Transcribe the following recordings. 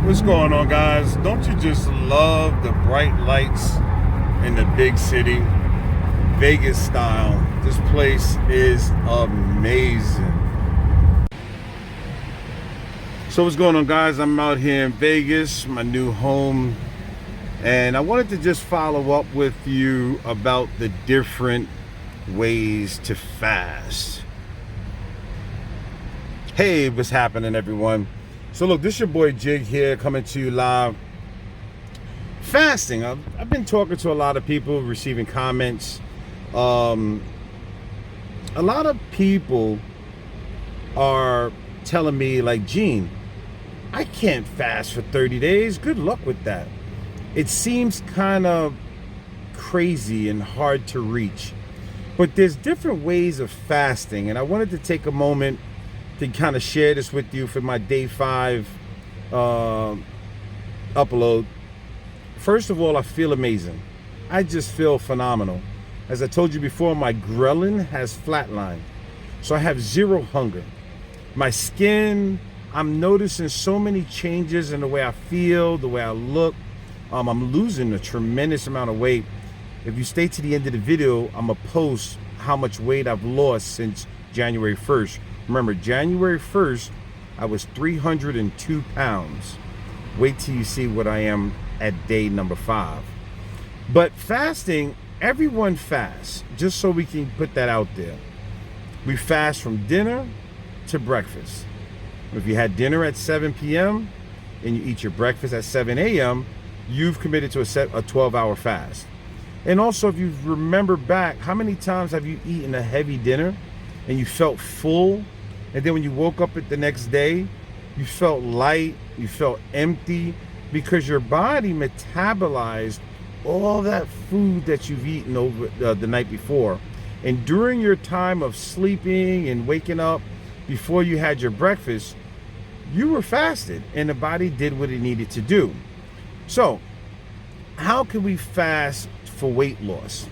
What's going on, guys? Don't you just love the bright lights in the big city? Vegas style. This place is amazing. So what's going on, guys? I'm out here in Vegas, my new home, and I wanted to just follow up with you about the different ways to fast. Hey, what's happening, everyone? So look, this is your boy Jig here, coming to you live. Fasting. I've been talking to a lot of people, receiving comments. A lot of people are telling me, like, Gene, I can't fast for 30 days. Good luck with that. It seems kind of crazy and hard to reach. But there's different ways of fasting, and I wanted to take a moment to kind of share this with you for my day 5 upload. First of all, I feel amazing. I just feel phenomenal. As I told you before, my ghrelin has flatlined, so I have zero hunger. My skin, I'm noticing so many changes in the way I feel, the way I look. I'm losing a tremendous amount of weight. If you stay to the end of the video, I'm gonna post how much weight I've lost since January 1st. Remember, January 1st, I was 302 pounds. Wait till you see what I am at day number 5. But fasting, everyone fasts, just so we can put that out there. We fast from dinner to breakfast. If you had dinner at 7 p.m. and you eat your breakfast at 7 a.m., you've committed to a 12-hour fast. And also, if you remember back, how many times have you eaten a heavy dinner and you felt full, and then when you woke up the next day, you felt light, you felt empty, because your body metabolized all that food that you've eaten over the night before. And during your time of sleeping and waking up, before you had your breakfast, you were fasted, and the body did what it needed to do. So, how can we fast for weight loss?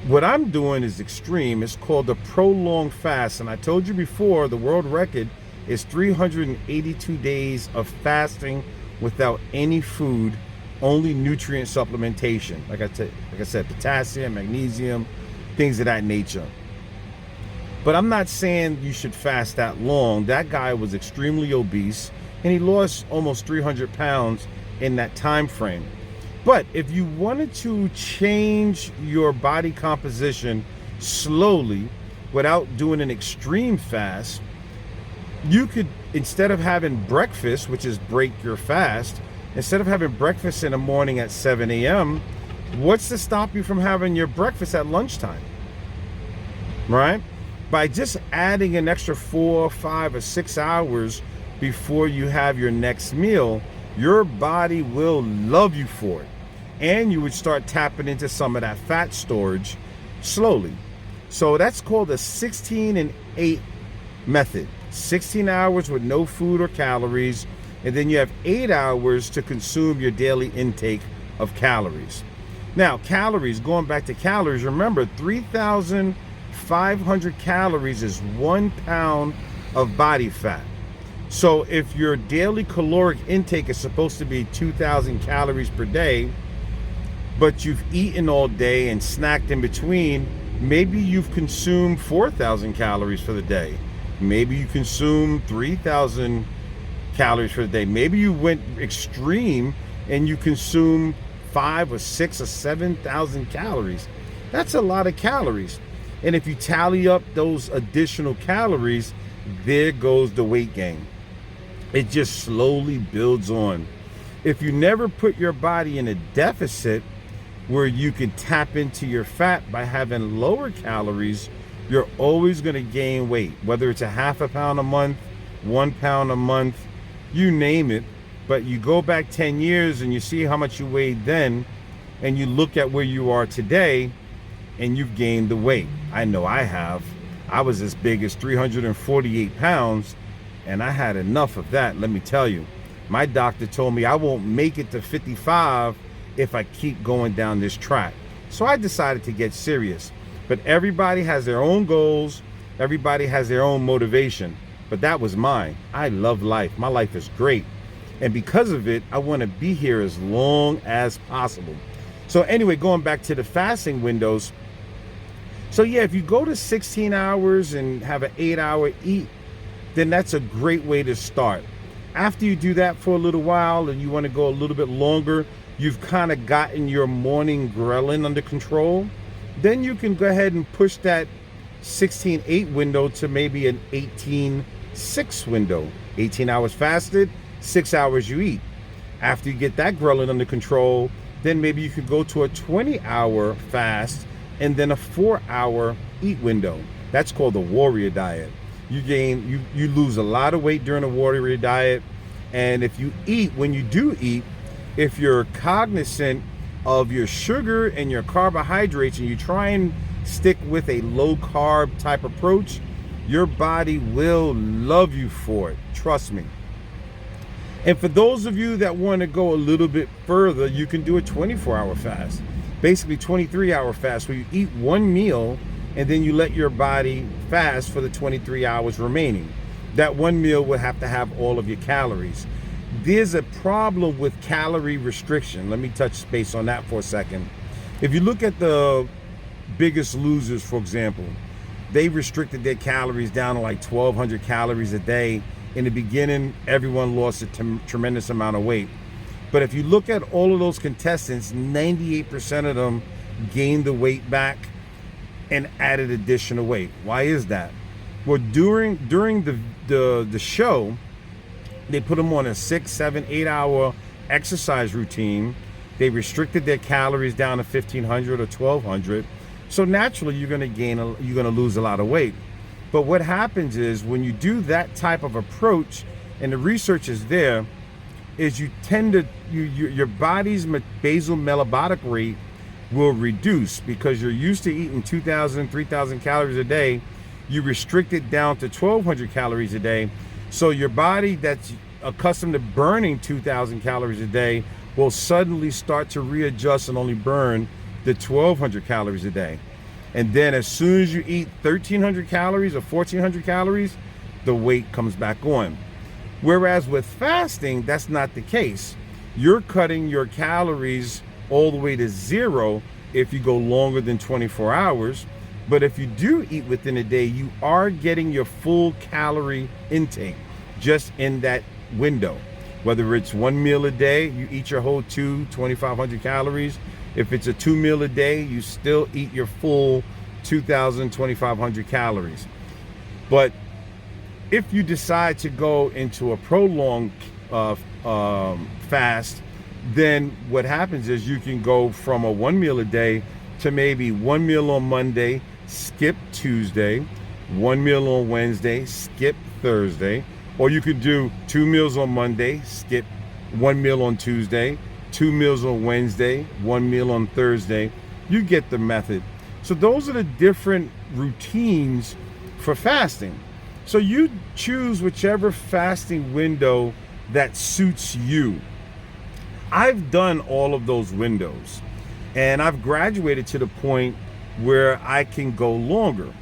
What I'm doing is extreme. It's called a prolonged fast. And I told you before, the world record is 382 days of fasting without any food, only nutrient supplementation. Like I said, potassium, magnesium, things of that nature. But I'm not saying you should fast that long. That guy was extremely obese, and he lost almost 300 pounds in that time frame. But if you wanted to change your body composition slowly without doing an extreme fast, you could, instead of having breakfast, which is break your fast, instead of having breakfast in the morning at 7 a.m., what's to stop you from having your breakfast at lunchtime? Right? By just adding an extra 4, 5, or 6 hours before you have your next meal, your body will love you for it. And you would start tapping into some of that fat storage slowly. So that's called a 16 and 8 method. 16 hours with no food or calories, and then you have 8 hours to consume your daily intake of calories. Now, calories, going back to calories, remember 3,500 calories is 1 pound of body fat. So if your daily caloric intake is supposed to be 2,000 calories per day, but you've eaten all day and snacked in between, maybe you've consumed 4,000 calories for the day. Maybe you consumed 3,000 calories for the day. Maybe you went extreme and you consumed 5 or 6 or 7,000 calories. That's a lot of calories. And if you tally up those additional calories, there goes the weight gain. It just slowly builds on. If you never put your body in a deficit where you can tap into your fat by having lower calories, you're always going to gain weight, whether it's a half a pound a month, 1 pound a month, you name it. But you go back 10 years and you see how much you weighed then, and you look at where you are today, and you've gained the weight. I know I have. I was as big as 348 pounds, and I had enough of that, let me tell you. My doctor told me I won't make it to 55 if I keep going down this track. So I decided to get serious. But everybody has their own goals. Everybody has their own motivation. But that was mine. I love life. My life is great. And because of it, I want to be here as long as possible. So anyway, going back to the fasting windows. So yeah, if you go to 16 hours and have an 8-hour eat, then that's a great way to start. After you do that for a little while and you want to go a little bit longer, you've kind of gotten your morning ghrelin under control, then you can go ahead and push that 16-8 window to maybe an 18-6 window. 18 hours fasted, 6 hours you eat. After you get that ghrelin under control, then maybe you could go to a 20-hour fast and then a 4-hour eat window. That's called the warrior diet. You lose a lot of weight during a warrior diet. And if you eat, when you do eat, if you're cognizant of your sugar and your carbohydrates and you try and stick with a low carb type approach, your body will love you for it. Trust me. And for those of you that want to go a little bit further, you can do a 24-hour fast. Basically 23-hour fast where you eat one meal and then you let your body fast for the 23 hours remaining. That one meal will have to have all of your calories. There's a problem with calorie restriction. Let me touch base on that for a second. If you look at the Biggest Losers, for example, they restricted their calories down to like 1,200 calories a day. In the beginning, everyone lost a tremendous amount of weight. But if you look at all of those contestants, 98% of them gained the weight back and added additional weight. Why is that? Well, during the show, they put them on a 6, 7, 8-hour exercise routine. They restricted their calories down to 1,500 or 1,200. So naturally, you're going to lose a lot of weight. But what happens is when you do that type of approach, and the research is there, is you tend to your body's basal metabolic rate will reduce because you're used to eating 2,000, 3,000 calories a day. You restrict it down to 1,200 calories a day. So your body that's accustomed to burning 2,000 calories a day will suddenly start to readjust and only burn the 1,200 calories a day. And then as soon as you eat 1,300 calories or 1,400 calories, the weight comes back on. Whereas with fasting, that's not the case. You're cutting your calories all the way to zero if you go longer than 24 hours. But if you do eat within a day, you are getting your full calorie intake just in that window. Whether it's one meal a day, you eat your whole 2,500 calories. If it's a 2 meal a day, you still eat your full 2,000, 2,500 calories. But if you decide to go into a prolonged fast, then what happens is you can go from a 1 meal a day to maybe 1 meal on Monday, skip Tuesday, 1 meal on Wednesday, skip Thursday, or you could do 2 meals on Monday, skip 1 meal on Tuesday, 2 meals on Wednesday, 1 meal on Thursday. You get the method. So those are the different routines for fasting. So you choose whichever fasting window that suits you. I've done all of those windows and I've graduated to the point where I can go longer.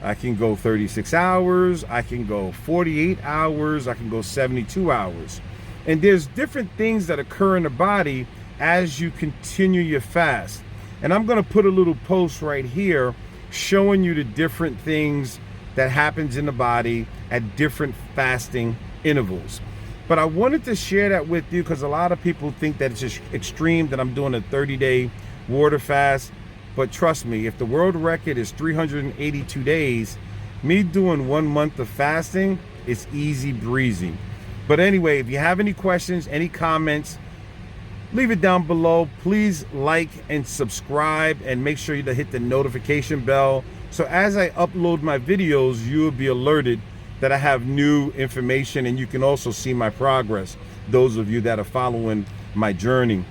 I can go 36 hours, I can go 48 hours, I can go 72 hours. And there's different things that occur in the body as you continue your fast. And I'm going to put a little post right here showing you the different things that happens in the body at different fasting intervals. But I wanted to share that with you because a lot of people think that it's just extreme that I'm doing a 30-day water fast. But trust me, if the world record is 382 days, me doing 1 month of fasting is easy breezy. But anyway, if you have any questions, any comments, leave it down below. Please like and subscribe and make sure to hit the notification bell. So as I upload my videos, you will be alerted that I have new information and you can also see my progress, those of you that are following my journey.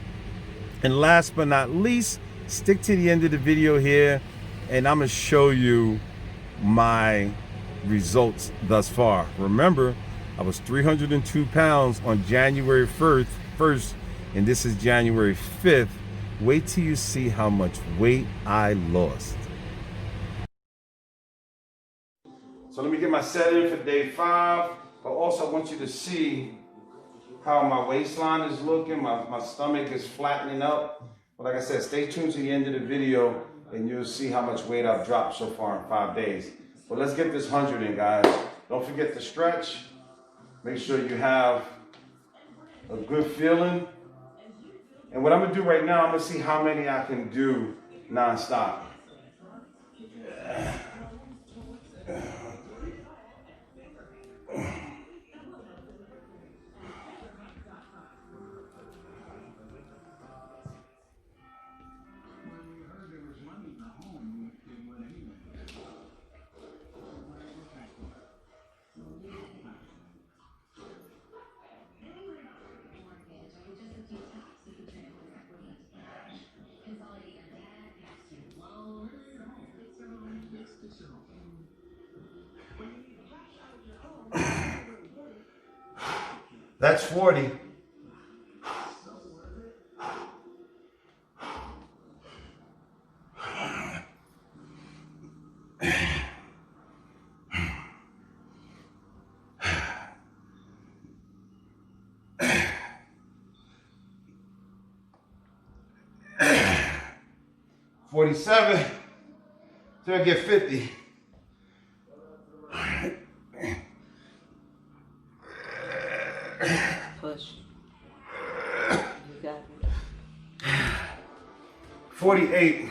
And last but not least, stick to the end of the video here and I'm gonna show you my results thus far. Remember, I was 302 pounds on January 1st, and this is January 5th. Wait till you see how much weight I lost. So let me get my set in for day 5, but also I want you to see how my waistline is looking. My stomach is flattening up. But like I said, stay tuned to the end of the video and you'll see how much weight I've dropped so far in 5 days. But let's get this 100 in, guys. Don't forget to stretch. Make sure you have a good feeling. And what I'm gonna do right now, I'm gonna see how many I can do non-stop. 40. $47 till I get 50. Push. You got it. 48.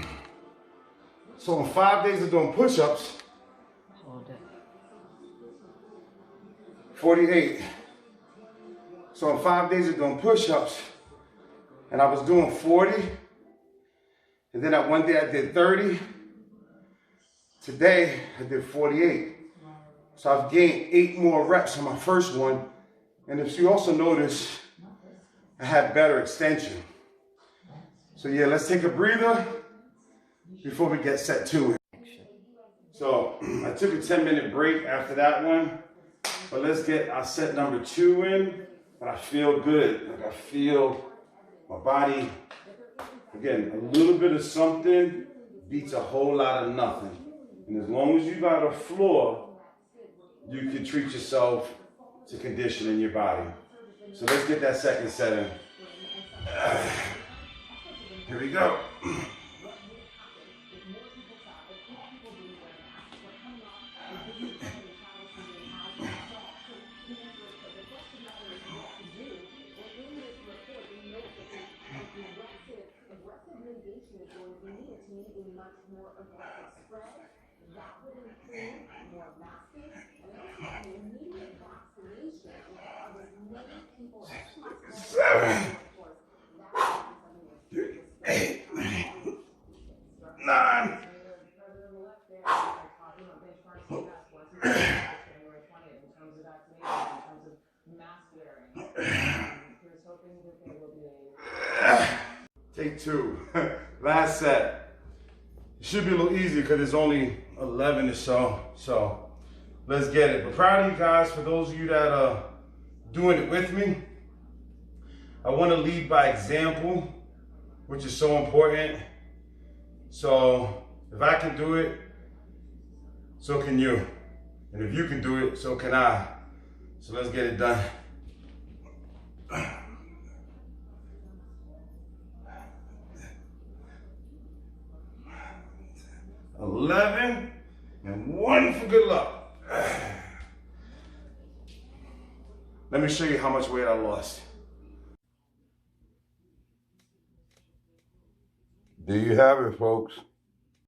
So in 5 days of doing push-ups, Hold it. 48. So in 5 days of doing push-ups, and I was doing 40, and then one day I did 30. Today I did 48. So I've gained 8 more reps on my first one. And if you also notice, I have better extension. So yeah, let's take a breather before we get set to it. So I took a 10-minute break after that one, but let's get our set number 2 in. But I feel good. Like I feel my body, again, a little bit of something beats a whole lot of nothing. And as long as you got a floor, you can treat yourself to conditioning your body. So let's get that second set in. Here we go. Seven, 8, 9. Take 2. Last set. It should be a little easier because it's only 11 or so. So let's get it. But proud of you guys. For those of you that are doing it with me, I want to lead by example, which is so important. So if I can do it, so can you. And if you can do it, so can I. So let's get it done. 11 and 1 for good luck. Let me show you how much weight I lost. There you have it, folks.